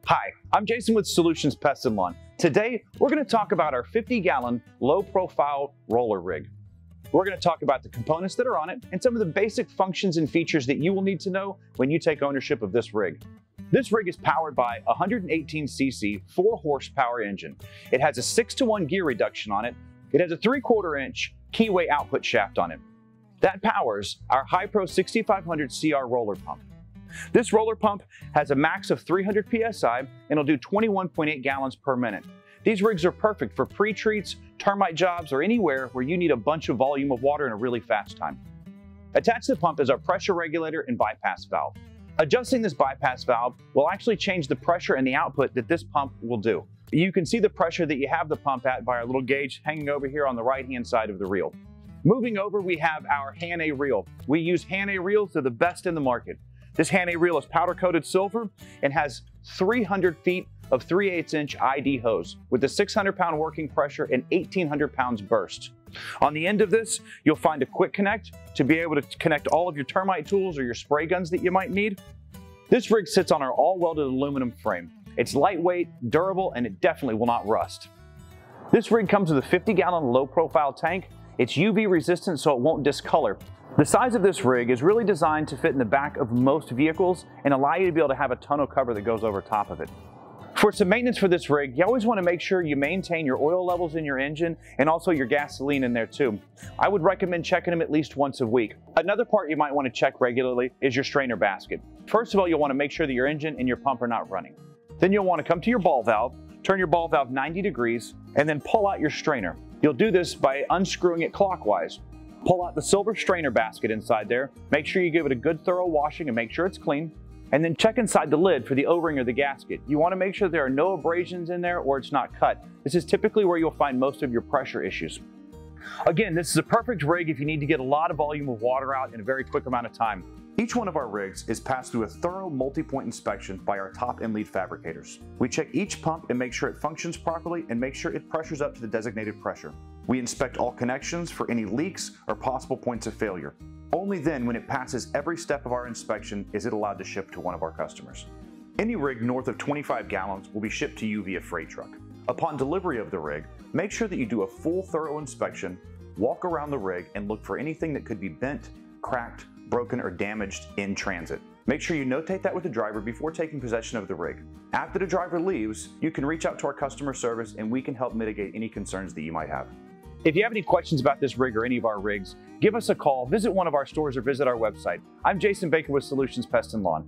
Hi, I'm Jason with Solutions Pest Lawn. Today, we're going to talk about our 50-gallon low-profile roller rig. We're going to talk about the components that are on it and some of the basic functions and features that you will need to know when you take ownership of this rig. This rig is powered by a 118cc 4-horsepower engine. It has a 6-to-1 gear reduction on it. It has a 3/4 inch keyway output shaft on it. That powers our HiPro 6500 CR roller pump. This roller pump has a max of 300 psi and it'll do 21.8 gallons per minute. These rigs are perfect for pre-treats, termite jobs, or anywhere where you need a bunch of volume of water in a really fast time. Attached to the pump is our pressure regulator and bypass valve. Adjusting this bypass valve will actually change the pressure and the output that this pump will do. You can see the pressure that you have the pump at by our little gauge hanging over here on the right-hand side of the reel. Moving over, we have our Han-A reel. We use Han-A reels, they're the best in the market. This Han-A reel is powder-coated silver and has 300 feet of 3/8 inch ID hose with a 600-pound working pressure and 1,800 pounds burst. On the end of this, you'll find a quick connect to be able to connect all of your termite tools or your spray guns that you might need. This rig sits on our all-welded aluminum frame. It's lightweight, durable, and it definitely will not rust. This rig comes with a 50-gallon low-profile tank. It's UV resistant so it won't discolor. The size of this rig is really designed to fit in the back of most vehicles and allow you to be able to have a tonneau cover that goes over top of it. For some maintenance for this rig, you always want to make sure you maintain your oil levels in your engine and also your gasoline in there too. I would recommend checking them at least once a week. Another part you might want to check regularly is your strainer basket. First of all, you'll want to make sure that your engine and your pump are not running. Then you'll want to come to your ball valve, turn your ball valve 90 degrees, and then pull out your strainer. You'll do this by unscrewing it clockwise. Pull out the silver strainer basket inside there. Make sure you give it a good thorough washing and make sure it's clean. And then check inside the lid for the O-ring or the gasket. You want to make sure there are no abrasions in there or it's not cut. This is typically where you'll find most of your pressure issues. Again, this is a perfect rig if you need to get a lot of volume of water out in a very quick amount of time. Each one of our rigs is passed through a thorough multi-point inspection by our top and lead fabricators. We check each pump and make sure it functions properly and make sure it pressures up to the designated pressure. We inspect all connections for any leaks or possible points of failure. Only then, when it passes every step of our inspection, is it allowed to ship to one of our customers. Any rig north of 25 gallons will be shipped to you via freight truck. Upon delivery of the rig, make sure that you do a full thorough inspection, walk around the rig, and look for anything that could be bent, cracked, broken, or damaged in transit. Make sure you notate that with the driver before taking possession of the rig. After the driver leaves, you can reach out to our customer service and we can help mitigate any concerns that you might have. If you have any questions about this rig or any of our rigs, give us a call, visit one of our stores, or visit our website. I'm Jason Baker with Solutions Pest Lawn.